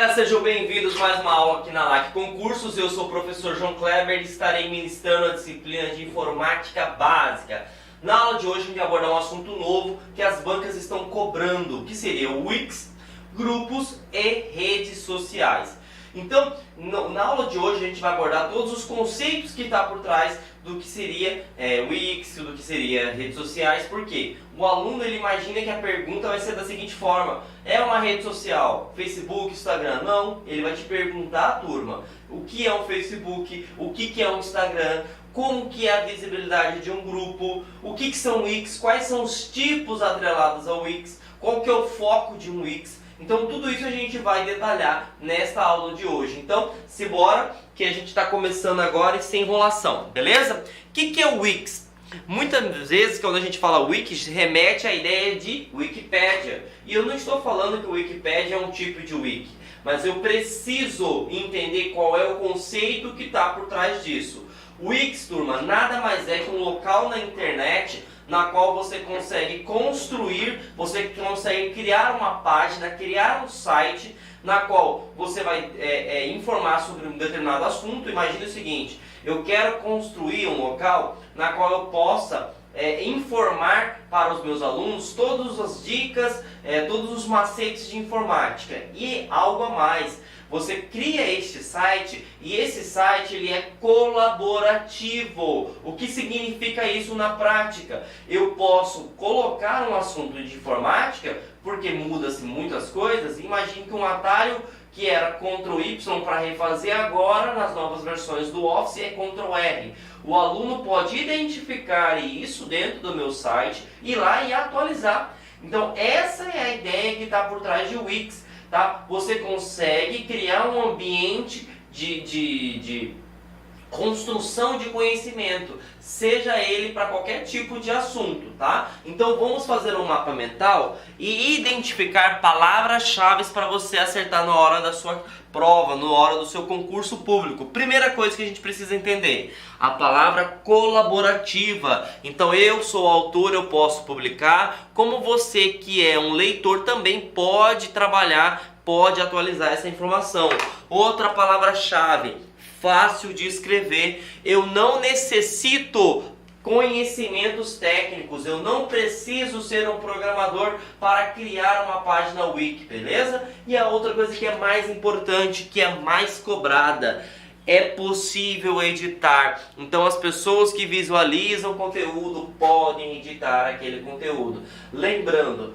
galera, sejam bem-vindos a mais uma aula aqui na LAC Concursos. Eu sou o professor João Kleber e estarei ministrando a disciplina de Informática Básica. Na aula de hoje a gente vai abordar um assunto novo que as bancas estão cobrando, que seria o Wix, grupos e redes sociais. Então, na aula de hoje a gente vai abordar todos os conceitos que está por trás do que seria Wix, do que seria redes sociais. Porque o aluno ele imagina que a pergunta vai ser da seguinte forma: é uma rede social? Facebook, Instagram? Não, ele vai te perguntar, turma, o que é um Facebook, o que é um Instagram, como que é a visibilidade de um grupo, o que são Wix, quais são os tipos atrelados ao Wix, qual que é o foco de um Wix. Então tudo isso a gente vai detalhar nesta aula de hoje. Então, simbora que a gente está começando agora e sem enrolação, beleza? O que é o Wix? Muitas vezes quando a gente fala Wix, remete à ideia de Wikipédia. E eu não estou falando que o Wikipédia é um tipo de Wiki, mas eu preciso entender qual é o conceito que está por trás disso. O Wix, turma, nada mais é que um local na internet na qual você consegue construir, você consegue criar uma página, criar um site na qual você vai informar sobre um determinado assunto. Imagine o seguinte: eu quero construir um local na qual eu possa informar para os meus alunos todas as dicas, todos os macetes de informática e algo a mais. Você cria este site e esse site ele é colaborativo. O que significa isso na prática? Eu posso colocar um assunto de informática, porque muda-se muitas coisas. Imagine que um atalho que era Ctrl Y para refazer agora nas novas versões do Office é Ctrl R. O aluno pode identificar isso dentro do meu site, ir lá e atualizar. Então essa é a ideia que está por trás de Wix. Tá? Você consegue criar um ambiente de construção de conhecimento, seja ele para qualquer tipo de assunto, tá? Então vamos fazer um mapa mental e identificar palavras-chave para você acertar na hora da sua prova, na hora do seu concurso público. Primeira coisa que a gente precisa entender: a palavra colaborativa. Então eu sou autor, eu posso publicar, como você que é um leitor também pode trabalhar, pode atualizar essa informação. Outra palavra-chave: fácil de escrever. Eu não necessito conhecimentos técnicos, eu não preciso ser um programador para criar uma página Wiki, beleza? E a outra coisa que é mais importante, que é mais cobrada: é possível editar. Então as pessoas que visualizam conteúdo podem editar aquele conteúdo. Lembrando,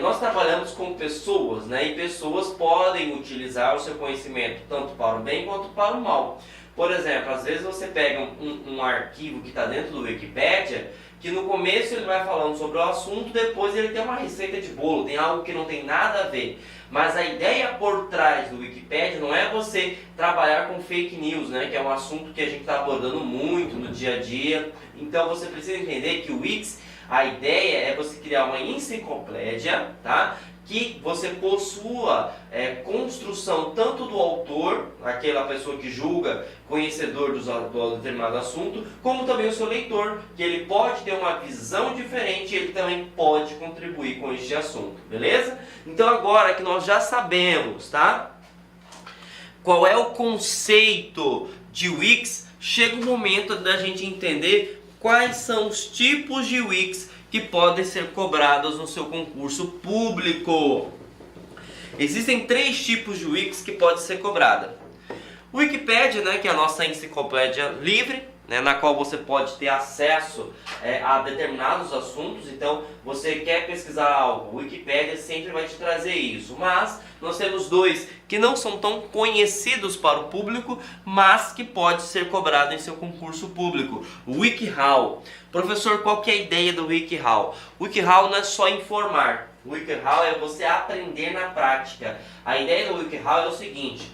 nós trabalhamos com pessoas, né? E pessoas podem utilizar o seu conhecimento tanto para o bem quanto para o mal. Por exemplo, às vezes você pega um arquivo que está dentro do Wikipédia, que no começo ele vai falando sobre o assunto, depois ele tem uma receita de bolo, tem algo que não tem nada a ver. Mas a ideia por trás do Wikipédia não é você trabalhar com fake news, né? Que é um assunto que a gente está abordando muito no dia a dia. Então você precisa entender que o Wix, a ideia é você criar uma enciclopédia, tá? Que você possua construção tanto do autor, aquela pessoa que julga conhecedor do determinado assunto, como também o seu leitor, que ele pode ter uma visão diferente e ele também pode contribuir com este assunto, beleza? Então agora que nós já sabemos, tá? Qual é o conceito de Wix, chega o momento da gente entender quais são os tipos de Wix que podem ser cobrados no seu concurso público. Existem 3 tipos de Wix que podem ser cobradas. O Wikipédia, né, que é a nossa enciclopédia livre, né, na qual você pode ter acesso a determinados assuntos. Então, você quer pesquisar algo, o Wikipédia sempre vai te trazer isso. Mas nós temos 2 que não são tão conhecidos para o público, mas que pode ser cobrado em seu concurso público. O WikiHow. Professor, qual que é a ideia do WikiHow? O WikiHow não é só informar. O WikiHow é você aprender na prática. A ideia do WikiHow é o seguinte: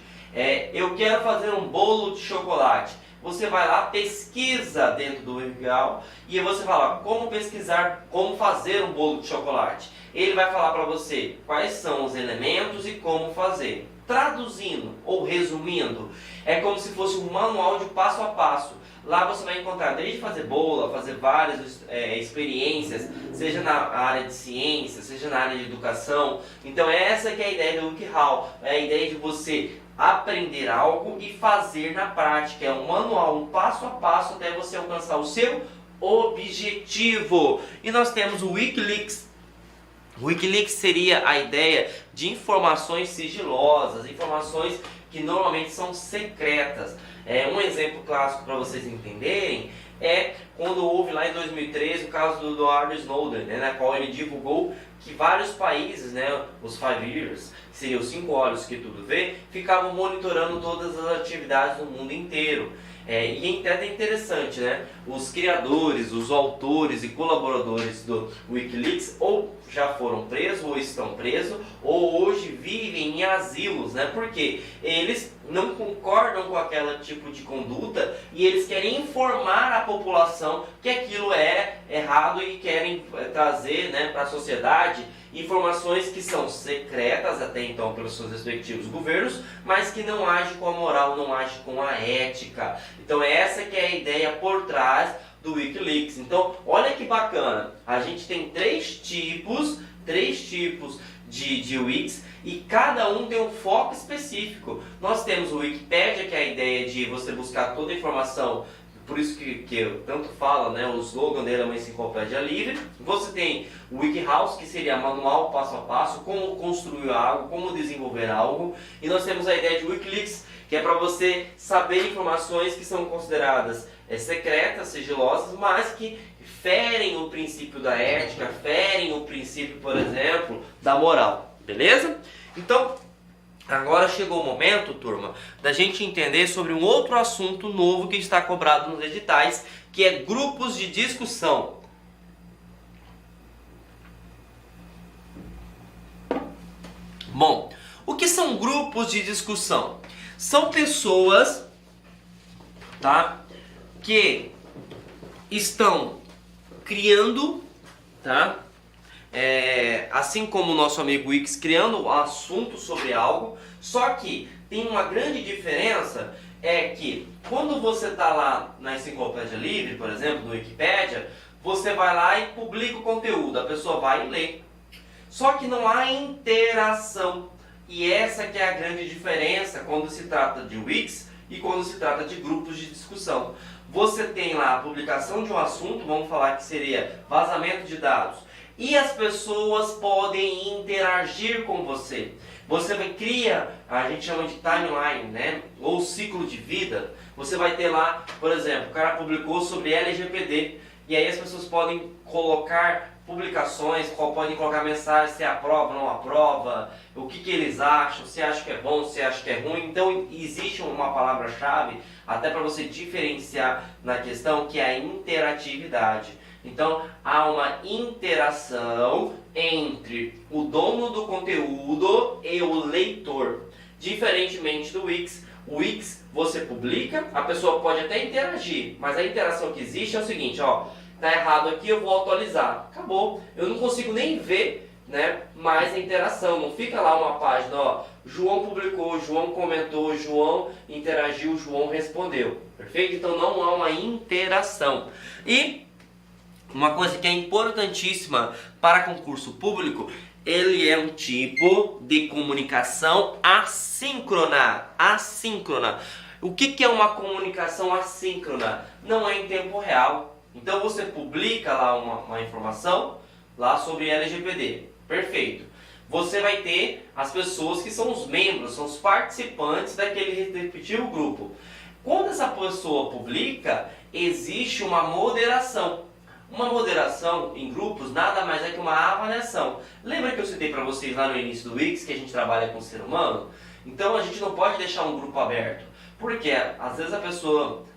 eu quero fazer um bolo de chocolate. Você vai lá, pesquisa dentro do WikiHow e você fala como pesquisar, como fazer um bolo de chocolate. Ele vai falar para você quais são os elementos e como fazer. Traduzindo ou resumindo, é como se fosse um manual de passo a passo. Lá você vai encontrar desde fazer bola, fazer várias experiências, seja na área de ciência, seja na área de educação. Então essa que é a ideia do WikiHow, é a ideia de você aprender algo e fazer na prática. É um manual, um passo a passo até você alcançar o seu objetivo. E nós temos o Wikileaks. O Wikileaks seria a ideia de informações sigilosas, informações que normalmente são secretas. Um exemplo clássico para vocês entenderem é quando houve lá em 2013 o caso do Edward Snowden, né, na qual ele divulgou que vários países, né, os Five Years, que seriam os 5 olhos que tudo vê, ficavam monitorando todas as atividades do mundo inteiro. E é até interessante, né? Os criadores, os autores e colaboradores do Wikileaks ou já foram presos, ou estão presos, ou hoje vivem em asilos, né? Porque eles não concordam com aquele tipo de conduta e eles querem informar a população que aquilo é errado e querem trazer, né, para a sociedade informações que são secretas até então pelos seus respectivos governos, mas que não agem com a moral, não agem com a ética. Então essa que é a ideia por trás do Wikileaks. Então olha que bacana, a gente tem três tipos de Wikis e cada um tem um foco específico. Nós temos o Wikipedia, que é a ideia de você buscar toda a informação. Por isso que eu tanto falo, né, o slogan dele é uma enciclopédia livre. Você tem o WikiHow, que seria manual passo a passo, como construir algo, como desenvolver algo. E nós temos a ideia de Wikileaks, que é para você saber informações que são consideradas secretas, sigilosas, mas que ferem o princípio da ética, ferem o princípio, por exemplo, da moral. Beleza? Então, agora chegou o momento, turma, da gente entender sobre um outro assunto novo que está cobrado nos editais, que é grupos de discussão. Bom, o que são grupos de discussão? São pessoas, tá, que estão criando, tá, assim como o nosso amigo Wix, criando assunto sobre algo, só que tem uma grande diferença, é que quando você está lá na Enciclopédia Livre, por exemplo, no Wikipedia, você vai lá e publica o conteúdo, a pessoa vai e lê. Só que não há interação, e essa que é a grande diferença quando se trata de Wix e quando se trata de grupos de discussão. Você tem lá a publicação de um assunto, vamos falar que seria vazamento de dados, e as pessoas podem interagir com você. Você cria, a gente chama de timeline, né? Ou ciclo de vida. Você vai ter lá, por exemplo, o cara publicou sobre LGPD, e aí as pessoas podem colocar publicações, podem colocar mensagens se aprova, não aprova, o que eles acham, se acham que é bom, se acham que é ruim. Então existe uma palavra-chave até para você diferenciar na questão, que é a interatividade. Então há uma interação entre o dono do conteúdo e o leitor. Diferentemente do Wix, o Wix você publica, a pessoa pode até interagir, mas a interação que existe é o seguinte, ó, tá errado aqui, eu vou atualizar. Acabou. Eu não consigo nem ver, né, mais a interação. Não fica lá uma página, ó, João publicou, João comentou, João interagiu, João respondeu. Perfeito? Então não há uma interação. E uma coisa que é importantíssima para concurso público, ele é um tipo de comunicação assíncrona. Assíncrona. O que é uma comunicação assíncrona? Não é em tempo real. Então você publica lá uma informação lá sobre LGPD. Perfeito. Você vai ter as pessoas que são os membros, são os participantes daquele respectivo grupo. Quando essa pessoa publica, existe uma moderação. Uma moderação em grupos nada mais é que uma avaliação. Lembra que eu citei para vocês lá no início do Wix que a gente trabalha com o ser humano? Então a gente não pode deixar um grupo aberto. Porque às vezes a pessoa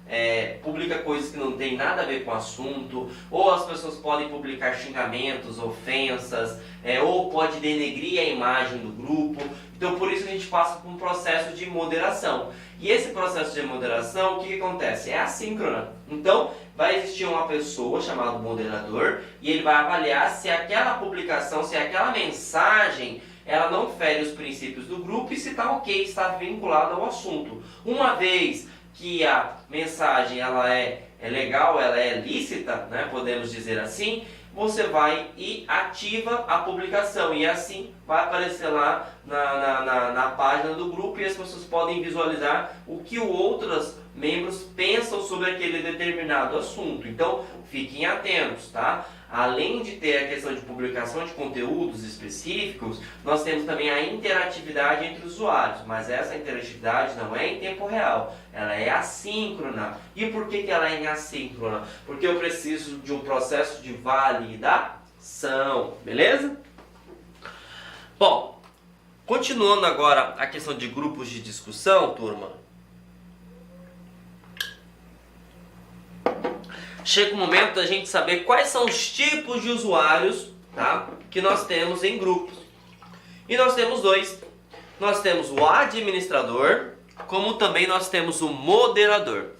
publica coisas que não tem nada a ver com o assunto, ou as pessoas podem publicar xingamentos, ofensas, ou pode denegrir a imagem do grupo. Então por isso a gente passa por um processo de moderação. E esse processo de moderação, o que acontece? É assíncrona. Então vai existir uma pessoa chamada moderador e ele vai avaliar se aquela publicação, se aquela mensagem, ela não fere os princípios do grupo e se está ok, está vinculado ao assunto. Uma vez que a mensagem ela é legal, ela é lícita, né, podemos dizer assim, você vai e ativa a publicação e assim vai aparecer lá na página do grupo e as pessoas podem visualizar o que outros membros pensam sobre aquele determinado assunto. Então fiquem atentos, tá? Além de ter a questão de publicação de conteúdos específicos, nós temos também a interatividade entre os usuários, mas essa interatividade não é em tempo real, ela é assíncrona. E por que ela é assíncrona? Porque eu preciso de um processo de validação, beleza? Bom, continuando agora a questão de grupos de discussão, turma. Chega o momento da gente saber quais são os tipos de usuários, tá, que nós temos em grupos. E nós temos dois. Nós temos o administrador, como também nós temos o moderador.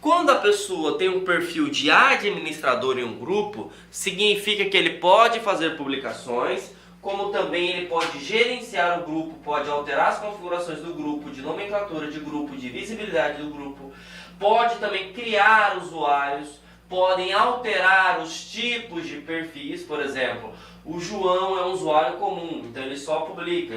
Quando a pessoa tem um perfil de administrador em um grupo, significa que ele pode fazer publicações, como também ele pode gerenciar o grupo, pode alterar as configurações do grupo, de nomenclatura de grupo, de visibilidade do grupo, pode também criar usuários, podem alterar os tipos de perfis. Por exemplo, o João é um usuário comum, então ele só publica,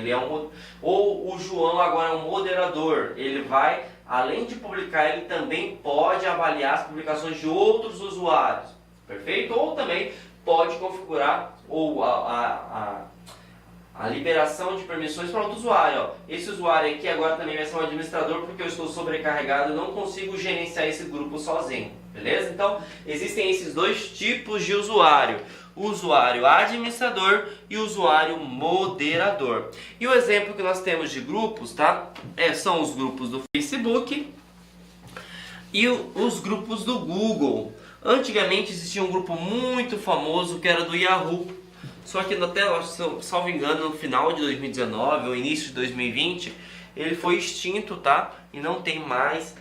ou o João agora é um moderador, ele vai, além de publicar, ele também pode avaliar as publicações de outros usuários, perfeito? Ou também pode configurar ou a liberação de permissões para outro usuário. Ó. Esse usuário aqui agora também vai ser um administrador porque eu estou sobrecarregado e não consigo gerenciar esse grupo sozinho, beleza? Então, existem esses dois tipos de usuário. O usuário administrador e o usuário moderador. E o exemplo que nós temos de grupos, tá? São os grupos do Facebook e os grupos do Google. Antigamente existia um grupo muito famoso que era do Yahoo. Só que até, salvo engano, no final de 2019 ou início de 2020, ele foi extinto, tá? E não tem mais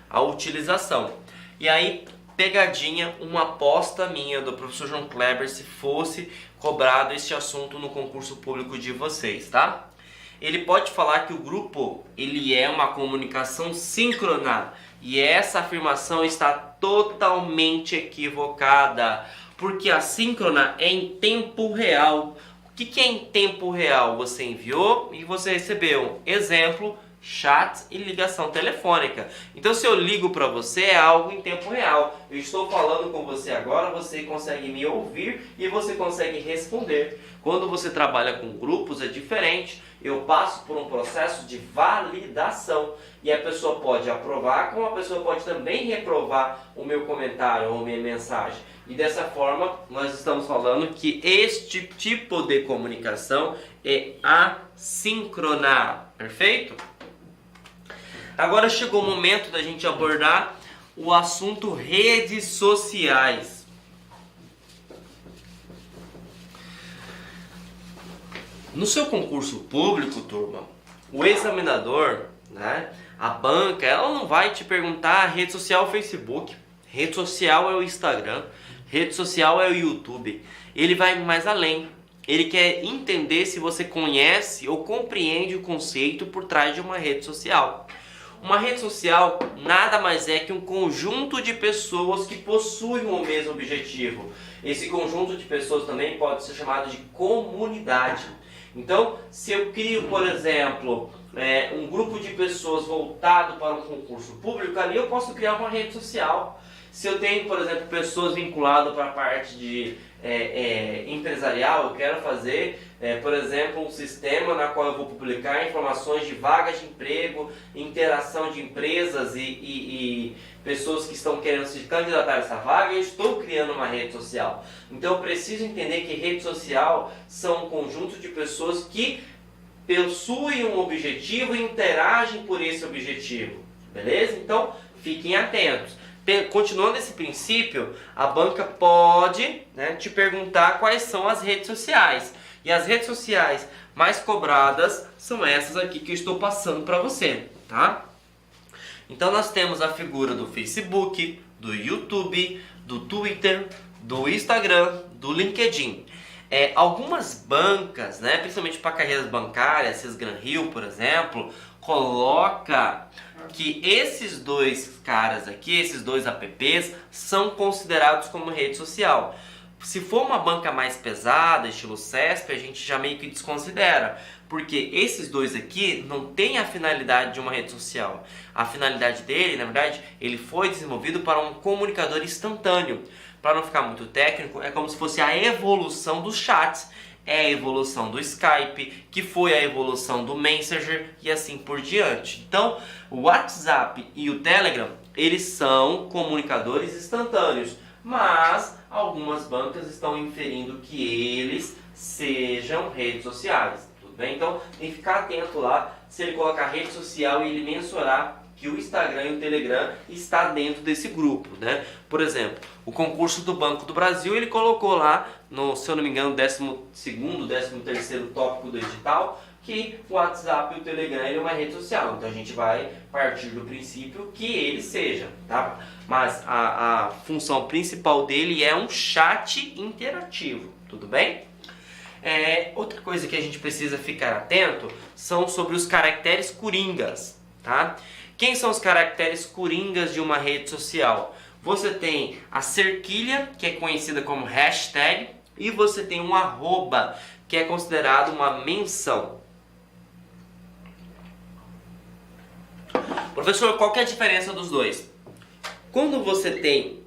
a utilização. E aí, pegadinha, uma aposta minha do professor João Kleber, se fosse cobrado este assunto no concurso público de vocês, tá? Ele pode falar que o grupo ele é uma comunicação síncrona e essa afirmação está totalmente equivocada. Porque a síncrona é em tempo real. O que é em tempo real? Você enviou e você recebeu. Exemplo, chat e ligação telefônica. Então, se eu ligo para você, é algo em tempo real. Eu estou falando com você agora, você consegue me ouvir e você consegue responder. Quando você trabalha com grupos, é diferente. Eu passo por um processo de validação. E a pessoa pode aprovar, como a pessoa pode também reprovar o meu comentário ou minha mensagem. E dessa forma, nós estamos falando que este tipo de comunicação é assíncrona. Perfeito? Agora chegou o momento da gente abordar o assunto redes sociais. No seu concurso público, turma, o examinador, né, a banca, ela não vai te perguntar rede social é o Facebook, rede social é o Instagram, rede social é o YouTube. Ele vai mais além. Ele quer entender se você conhece ou compreende o conceito por trás de uma rede social. Uma rede social nada mais é que um conjunto de pessoas que possuem o mesmo objetivo. Esse conjunto de pessoas também pode ser chamado de comunidade. Então, se eu crio, por exemplo, um grupo de pessoas voltado para um concurso público, ali eu posso criar uma rede social. Se eu tenho, por exemplo, pessoas vinculadas para a parte de empresarial, eu quero fazer, por exemplo, um sistema na qual eu vou publicar informações de vagas de emprego, interação de empresas e pessoas que estão querendo se candidatar a essa vaga, eu estou criando uma rede social. Então eu preciso entender que rede social são um conjunto de pessoas que possuem um objetivo e interagem por esse objetivo, beleza? Então fiquem atentos. Continuando esse princípio, a banca pode, né, te perguntar quais são as redes sociais. E as redes sociais mais cobradas são essas aqui que eu estou passando para você, tá? Então nós temos a figura do Facebook, do YouTube, do Twitter, do Instagram, do LinkedIn. Algumas bancas, né, principalmente para carreiras bancárias, Sesgran Hill, por exemplo, coloca que esses dois caras aqui, esses dois apps, são considerados como rede social. Se for uma banca mais pesada, estilo CESP, a gente já meio que desconsidera, porque esses dois aqui não tem a finalidade de uma rede social. A finalidade dele, na verdade, ele foi desenvolvido para um comunicador instantâneo. Para não ficar muito técnico, é como se fosse a evolução dos chats. É a evolução do Skype, que foi a evolução do Messenger e assim por diante. Então, o WhatsApp e o Telegram, eles são comunicadores instantâneos, mas algumas bancas estão inferindo que eles sejam redes sociais. Tudo bem? Então, tem que ficar atento lá se ele colocar rede social e ele mensurar que o Instagram e o Telegram está dentro desse grupo, né? Por exemplo, o concurso do Banco do Brasil, ele colocou lá, no, se eu não me engano, 12º, 13º tópico do edital, que o WhatsApp e o Telegram é uma rede social. Então a gente vai partir do princípio que ele seja, tá? Mas a função principal dele é um chat interativo, tudo bem? Outra coisa que a gente precisa ficar atento são sobre os caracteres coringas, tá? Quem são os caracteres coringas de uma rede social? Você tem a cerquilha, que é conhecida como hashtag, e você tem um arroba, que é considerado uma menção. Professor, qual que é a diferença dos dois? Quando você tem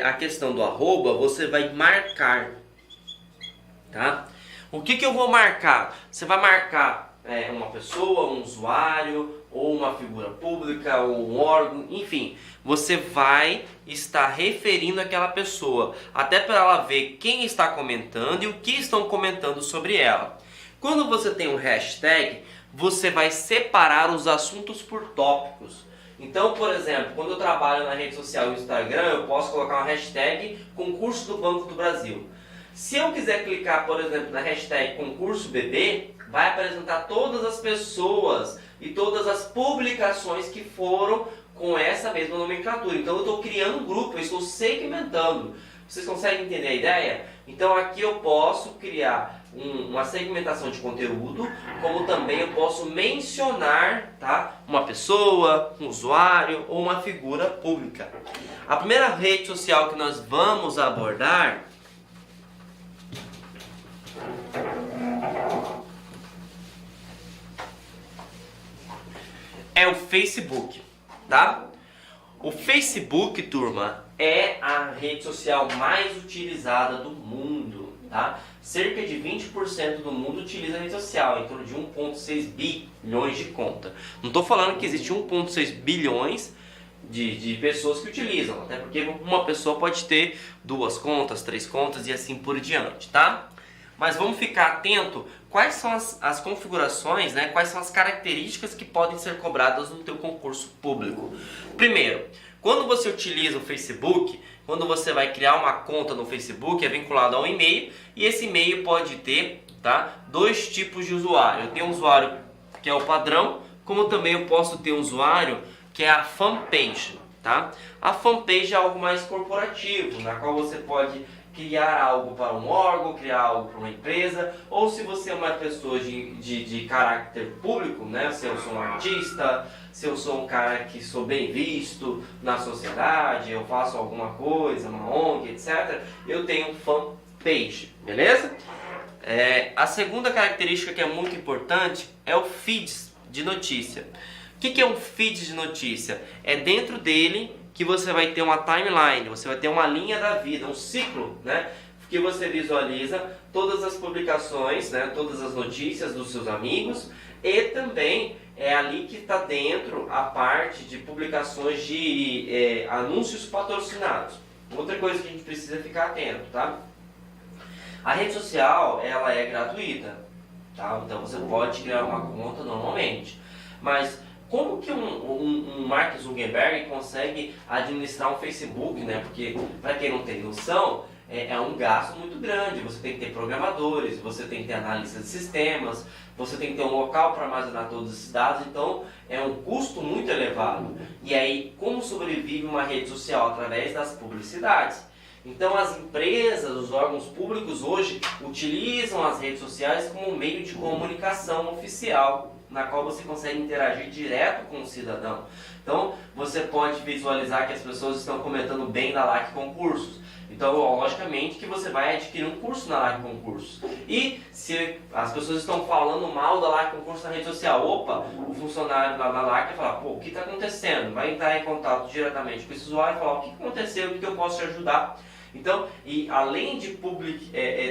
a questão do arroba, você vai marcar, tá? O que eu vou marcar? Você vai marcar uma pessoa, um usuário, ou uma figura pública, ou um órgão, enfim, você vai estar referindo aquela pessoa, até para ela ver quem está comentando e o que estão comentando sobre ela. Quando você tem um hashtag, você vai separar os assuntos por tópicos. Então, por exemplo, quando eu trabalho na rede social Instagram, eu posso colocar uma hashtag concurso do Banco do Brasil. Se eu quiser clicar, por exemplo, na hashtag concurso BB, vai apresentar todas as pessoas e todas as publicações que foram com essa mesma nomenclatura. Então eu estou criando um grupo, eu estou segmentando. Vocês conseguem entender a ideia? Então aqui eu posso criar uma segmentação de conteúdo, como também eu posso mencionar, tá, uma pessoa, um usuário ou uma figura pública. A primeira rede social que nós vamos abordar é o Facebook, tá? O Facebook, turma, é a rede social mais utilizada do mundo, tá? Cerca de 20% do mundo utiliza a rede social, em torno de 1,6 bilhões de contas. Não estou falando que existe 1,6 bilhões de pessoas que utilizam, até porque uma pessoa pode ter 2 contas, 3 contas e assim por diante, tá? Mas vamos ficar atento quais são as configurações, né? Quais são as características que podem ser cobradas no teu concurso público. Primeiro, quando você utiliza o Facebook, quando você vai criar uma conta no Facebook, é vinculado a um e-mail, e esse e-mail pode ter, tá, 2 tipos de usuário. Eu tenho um usuário que é o padrão, como também eu posso ter um usuário que é a fanpage, tá? A fanpage é algo mais corporativo, na qual você pode criar algo para um órgão, criar algo para uma empresa, ou se você é uma pessoa de caráter público, né? Se eu sou um artista, se eu sou um cara que sou bem visto na sociedade, eu faço alguma coisa, uma ONG, etc., eu tenho um fanpage, beleza? A segunda característica que é muito importante é o feed de notícia. O que é um feed de notícia? É dentro dele que você vai ter uma timeline, você vai ter uma linha da vida, um ciclo, né? Que você visualiza todas as publicações, né? Todas as notícias dos seus amigos, e também é ali que está dentro a parte de publicações de anúncios patrocinados. Outra coisa que a gente precisa ficar atento, tá? A rede social, ela é gratuita, tá? Então você pode criar uma conta normalmente, mas como que um Mark Zuckerberg consegue administrar um Facebook, né? Porque, para quem não tem noção, é um gasto muito grande. Você tem que ter programadores, você tem que ter analista de sistemas, você tem que ter um local para armazenar todos esses dados. Então, é um custo muito elevado. E aí, como sobrevive uma rede social? Através das publicidades. Então as empresas, os órgãos públicos hoje utilizam as redes sociais como meio de comunicação oficial, na qual você consegue interagir direto com o cidadão. Então você pode visualizar que as pessoas estão comentando bem da LAC Concursos. Então, logicamente que você vai adquirir um curso na LAC Concursos. E se as pessoas estão falando mal da LAC Concursos na rede social, opa, o funcionário lá da LAC vai falar, pô, o que está acontecendo? Vai entrar em contato diretamente com esse usuário e falar, o que aconteceu, o que eu posso te ajudar? Então, e além de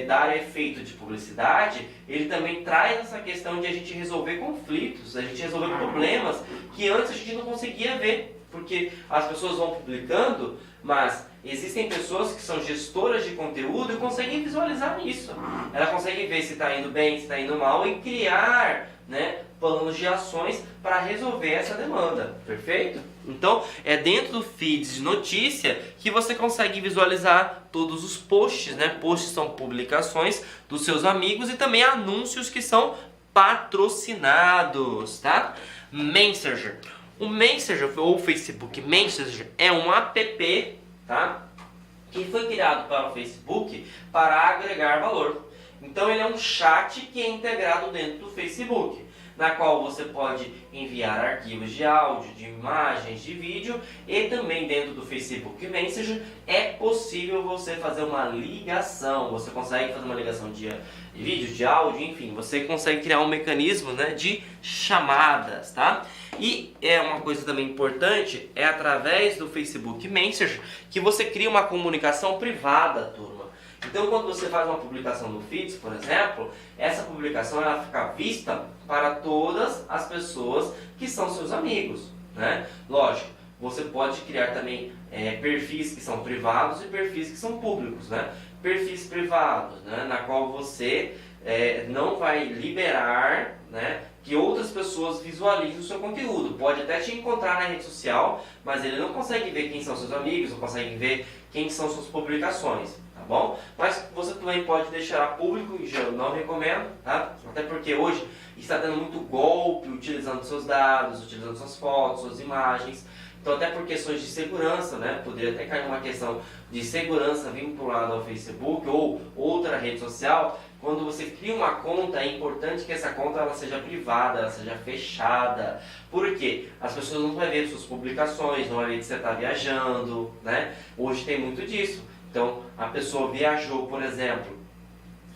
dar efeito de publicidade, ele também traz essa questão de a gente resolver conflitos, a gente resolver problemas que antes a gente não conseguia ver, porque as pessoas vão publicando, mas existem pessoas que são gestoras de conteúdo e conseguem visualizar isso. Ela consegue ver se está indo bem, se está indo mal e criar, né, planos de ações para resolver essa demanda, perfeito? Então, é dentro do feed de notícia que você consegue visualizar todos os posts, né? Posts são publicações dos seus amigos e também anúncios que são patrocinados, tá? Messenger. O Messenger ou o Facebook Messenger é um app, tá? Que foi criado para o Facebook para agregar valor. Então ele é um chat que é integrado dentro do Facebook, na qual você pode enviar arquivos de áudio, de imagens, de vídeo, e também dentro do Facebook Messenger é possível você fazer uma ligação. Você consegue fazer uma ligação de vídeo, de áudio, enfim, você consegue criar um mecanismo, né, de chamadas, tá? E é uma coisa também importante, é através do Facebook Messenger que você cria uma comunicação privada, turma. Então, quando você faz uma publicação no Feeds, por exemplo, essa publicação ela fica vista para todas as pessoas que são seus amigos, né? Lógico, você pode criar também perfis que são privados e perfis que são públicos, né? Perfis privados, né? Na qual você não vai liberar, né, que outras pessoas visualizem o seu conteúdo. Pode até te encontrar na rede social, mas ele não consegue ver quem são seus amigos, não consegue ver quem são suas publicações, tá bom? Mas você também pode deixar público, e eu não recomendo, tá? Até porque hoje está tendo muito golpe utilizando seus dados, utilizando suas fotos, suas imagens. Então, até por questões de segurança, né? Poderia até cair uma questão de segurança vinculada ao Facebook ou outra rede social. Quando você cria uma conta, é importante que essa conta ela seja privada, ela seja fechada. Por quê? As pessoas não vão ver suas publicações, não vão ver que você está viajando, né? Hoje tem muito disso. Então, a pessoa viajou, por exemplo,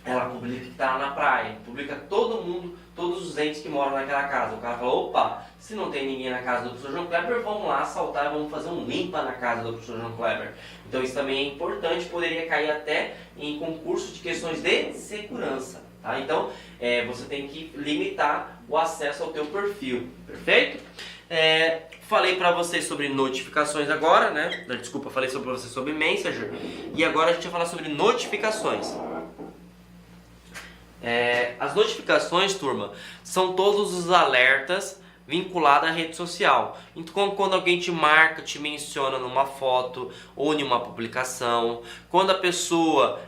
ela publica que está na praia, publica todo mundo, todos os entes que moram naquela casa. O cara fala, opa, se não tem ninguém na casa do professor João Kleber, vamos lá assaltar e vamos fazer um limpa na casa do professor João Kleber. Então isso também é importante, poderia cair até em concurso de questões de segurança. Tá? Então você tem que limitar o acesso ao teu perfil, perfeito? Falei para vocês sobre notificações agora, né? Desculpa, falei para vocês sobre Messenger e agora a gente vai falar sobre notificações. As notificações, turma, são todos os alertas vinculados à rede social. Então, quando alguém te marca, te menciona numa foto ou em uma publicação, quando a pessoa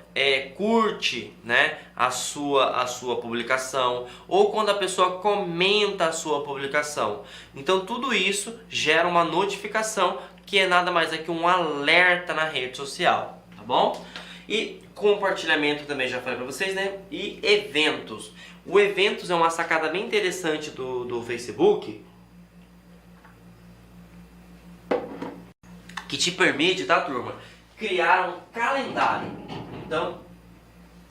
curte, né, a sua publicação, ou quando a pessoa comenta a sua publicação. Então, tudo isso gera uma notificação que é nada mais que um alerta na rede social, tá bom? E compartilhamento também já falei para vocês, né? E eventos. O eventos é uma sacada bem interessante do Facebook, que te permite, tá, turma, criar um calendário. Então,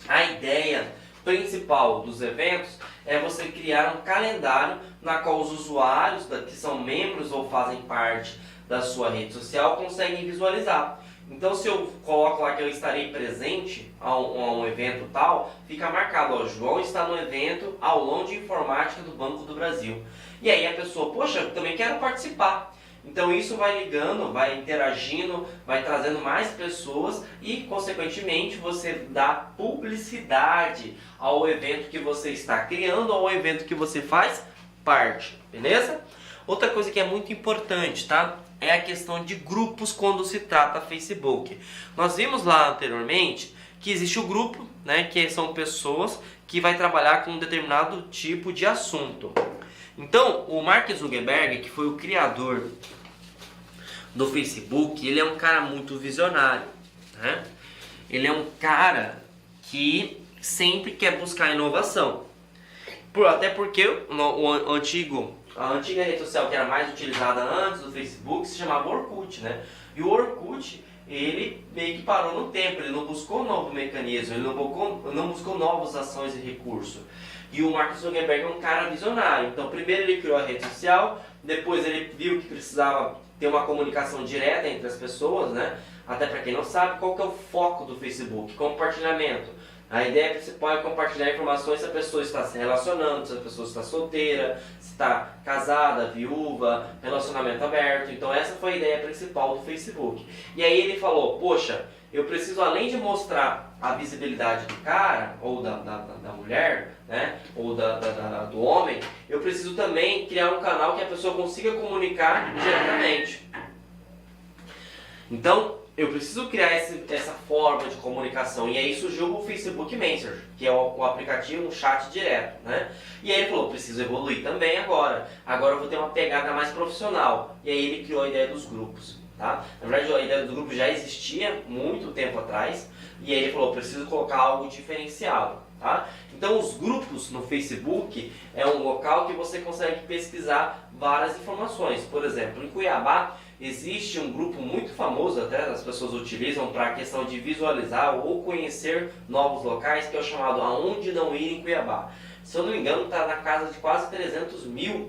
a ideia principal dos eventos é você criar um calendário na qual os usuários que são membros ou fazem parte da sua rede social conseguem visualizar. Então, se eu coloco lá que eu estarei presente a um evento tal, fica marcado, ó, João está no evento Aulão de Informática do Banco do Brasil. E aí a pessoa, poxa, eu também quero participar. Então isso vai ligando, vai interagindo, vai trazendo mais pessoas e, consequentemente, você dá publicidade ao evento que você está criando, ao evento que você faz parte, beleza? Outra coisa que é muito importante, tá? É a questão de grupos quando se trata Facebook. Nós vimos lá anteriormente que existe o grupo, né, que são pessoas que vai trabalhar com um determinado tipo de assunto. Então, o Mark Zuckerberg, que foi o criador do Facebook, ele é um cara muito visionário, né? ele é um cara que sempre quer buscar inovação. Até porque a antiga rede social que era mais utilizada antes do Facebook se chamava Orkut, né? E o Orkut, ele meio que parou no tempo, ele não buscou novo mecanismo, ele não buscou novas ações e recursos. E o Mark Zuckerberg é um cara visionário. Então, primeiro ele criou a rede social, depois ele viu que precisava ter uma comunicação direta entre as pessoas, né? Até para quem não sabe, qual que é o foco do Facebook? Compartilhamento. A ideia principal é compartilhar informações se a pessoa está se relacionando, se a pessoa está solteira, se está casada, viúva, relacionamento aberto. Então essa foi a ideia principal do Facebook. E aí ele falou, poxa, eu preciso, além de mostrar a visibilidade do cara, ou da mulher, né, ou do homem, eu preciso também criar um canal que a pessoa consiga comunicar diretamente. Então, eu preciso criar essa forma de comunicação. E aí surgiu o Facebook Messenger, que é o aplicativo, um chat direto, né? E aí ele falou, preciso evoluir também agora. Agora eu vou ter uma pegada mais profissional. E aí ele criou a ideia dos grupos, tá? Na verdade, a ideia dos grupos já existia muito tempo atrás. E aí ele falou, preciso colocar algo diferenciado, tá? Então os grupos no Facebook é um local que você consegue pesquisar várias informações. Por exemplo, em Cuiabá, existe um grupo muito famoso, até as pessoas utilizam para a questão de visualizar ou conhecer novos locais, que é o chamado Aonde Não Ir em Cuiabá. Se eu não me engano, está na casa de quase 300 mil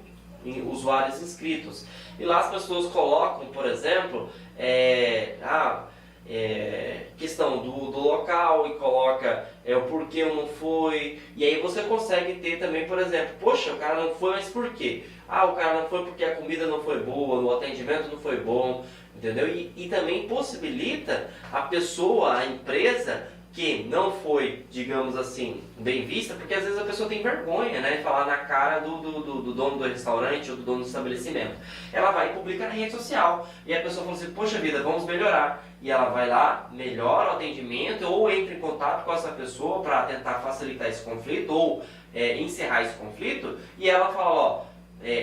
usuários inscritos. E lá as pessoas colocam, por exemplo, questão do local e coloca o porquê eu não fui. E aí você consegue ter também, por exemplo, poxa, o cara não foi, mas por quê? O cara não foi porque a comida não foi boa, o atendimento não foi bom, entendeu? E também possibilita a pessoa, a empresa que não foi, digamos assim, bem vista, porque às vezes a pessoa tem vergonha, né, de falar na cara do dono do restaurante ou do dono do estabelecimento. Ela vai e publica na rede social, e a pessoa fala assim, poxa vida, vamos melhorar. E ela vai lá, melhora o atendimento, ou entra em contato com essa pessoa para tentar facilitar esse conflito, ou encerrar esse conflito, e ela fala,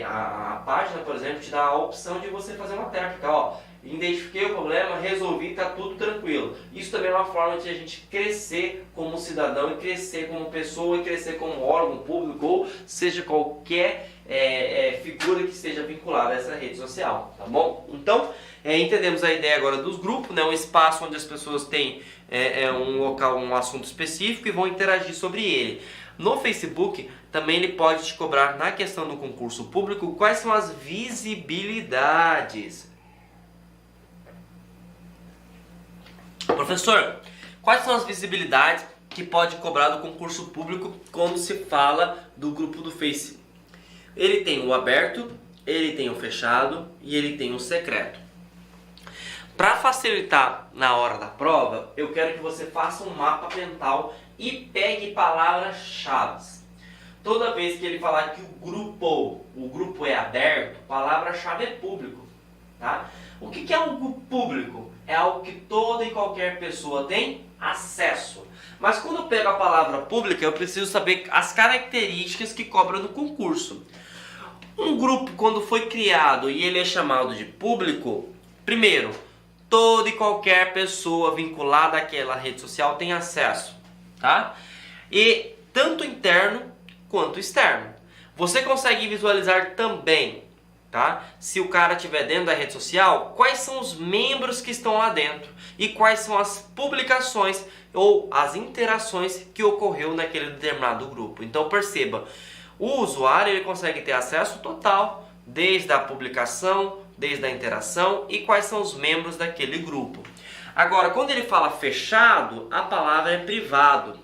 a página, por exemplo, te dá a opção de você fazer uma técnica, identifiquei o problema, resolvi, está tudo tranquilo. Isso também é uma forma de a gente crescer como cidadão, e crescer como pessoa, e crescer como órgão público, ou seja, qualquer figura que esteja vinculada a essa rede social, tá bom? Então, entendemos a ideia agora dos grupos, né? Um espaço onde as pessoas têm um local, um assunto específico e vão interagir sobre ele. No Facebook, também ele pode te cobrar, na questão do concurso público, quais são as visibilidades. Professor, quais são as visibilidades que pode cobrar do concurso público quando se fala do grupo do Face? Ele tem o aberto, ele tem o fechado e ele tem o secreto. Para facilitar na hora da prova, eu quero que você faça um mapa mental e pegue palavras-chave. Toda vez que ele falar que o grupo é aberto, palavra-chave é público, tá? O que é algo público? É algo que toda e qualquer pessoa tem acesso. Mas quando eu pego a palavra pública, eu preciso saber as características que cobram no concurso. Um grupo, quando foi criado e ele é chamado de público, primeiro, toda e qualquer pessoa vinculada àquela rede social tem acesso, tá? E tanto interno quanto externo. Você consegue visualizar também, tá? Se o cara estiver dentro da rede social, quais são os membros que estão lá dentro e quais são as publicações ou as interações que ocorreu naquele determinado grupo. Então perceba, o usuário ele consegue ter acesso total, desde a publicação, desde a interação e quais são os membros daquele grupo. Agora, quando ele fala fechado, a palavra é privado.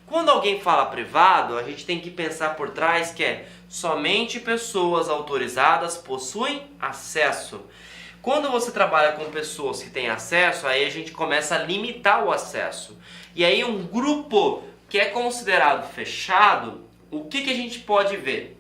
Quando alguém fala privado, a gente tem que pensar por trás que somente pessoas autorizadas possuem acesso. Quando você trabalha com pessoas que têm acesso, aí a gente começa a limitar o acesso. E aí um grupo que é considerado fechado, o que a gente pode ver?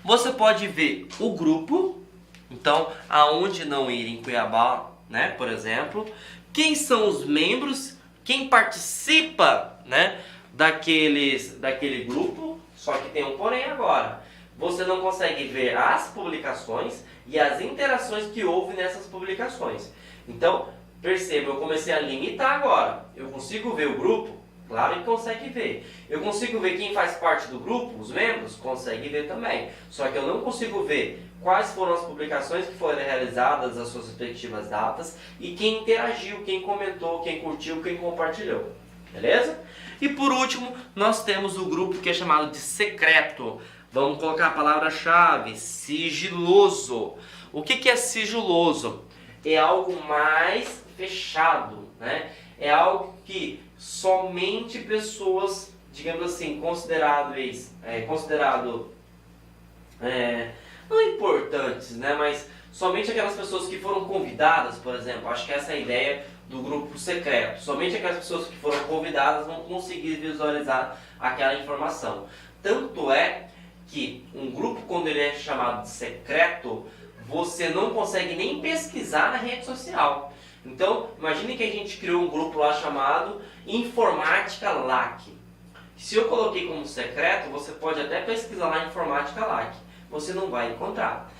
Você pode ver o grupo, então Aonde Não Ir em Cuiabá, né, por exemplo. Quem são os membros, quem participa, né, daquele grupo, só que tem um porém agora. Você não consegue ver as publicações e as interações que houve nessas publicações. Então, Perceba, eu comecei a limitar agora. Eu consigo ver o grupo? Claro que consegue ver. Eu consigo ver quem faz parte do grupo, os membros? Consegue ver também. Só que eu não consigo ver quais foram as publicações que foram realizadas, as suas respectivas datas, e quem interagiu, quem comentou, quem curtiu, quem compartilhou. Beleza? E por último, nós temos o grupo que é chamado de secreto. Vamos colocar a palavra-chave, sigiloso. O que é sigiloso? É algo mais fechado, né? É algo que somente pessoas, digamos assim, não importantes, né? Mas somente aquelas pessoas que foram convidadas, por exemplo. Acho que essa é a ideia do grupo secreto. Somente aquelas pessoas que foram convidadas vão conseguir visualizar aquela informação. Tanto é que um grupo, quando ele é chamado de secreto, você não consegue nem pesquisar na rede social. Então, imagine que a gente criou um grupo lá chamado Informática LAC. Se eu coloquei como secreto, você pode até pesquisar lá Informática LAC. Você não vai encontrar.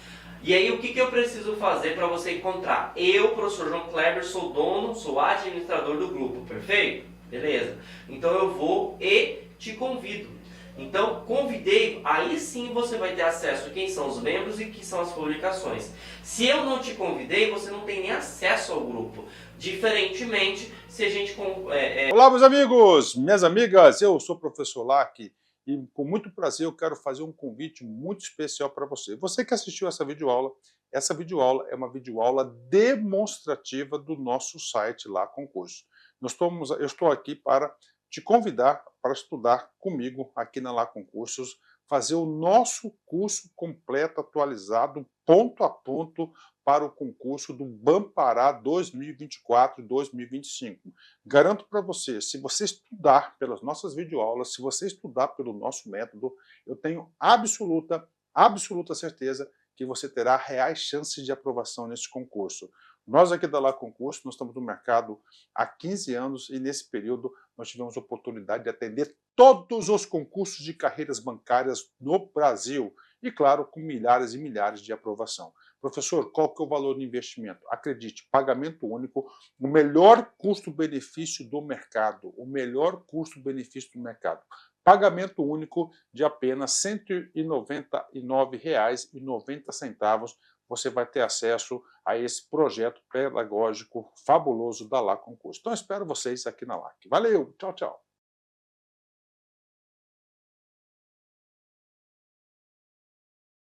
E aí, o que eu preciso fazer para você encontrar? Eu, professor João Kleber, sou dono, sou administrador do grupo, perfeito? Beleza. Então, eu vou e te convido. Então, convidei, aí sim você vai ter acesso a quem são os membros e que são as publicações. Se eu não te convidei, você não tem nem acesso ao grupo. Diferentemente, se a gente... Olá, meus amigos, minhas amigas, eu sou o professor Lac e com muito prazer eu quero fazer um convite muito especial para você. Você que assistiu essa videoaula é uma videoaula demonstrativa do nosso site lá, concurso. Eu estou aqui para te convidar para estudar comigo aqui na Lá Concursos, fazer o nosso curso completo, atualizado, ponto a ponto, para o concurso do Bampará 2024 e 2025. Garanto para você, se você estudar pelas nossas videoaulas, se você estudar pelo nosso método, eu tenho absoluta certeza que você terá reais chances de aprovação nesse concurso. Nós aqui da Lá Concurso, nós estamos no mercado há 15 anos e nesse período nós tivemos a oportunidade de atender todos os concursos de carreiras bancárias no Brasil e, claro, com milhares e milhares de aprovação. Professor, qual que é o valor do investimento? Acredite, pagamento único, o melhor custo-benefício do mercado, o melhor custo-benefício do mercado. Pagamento único de apenas R$ 199,90. Você vai ter acesso a esse projeto pedagógico fabuloso da Lá Concurso. Então, espero vocês aqui na LAC. Valeu, tchau, tchau.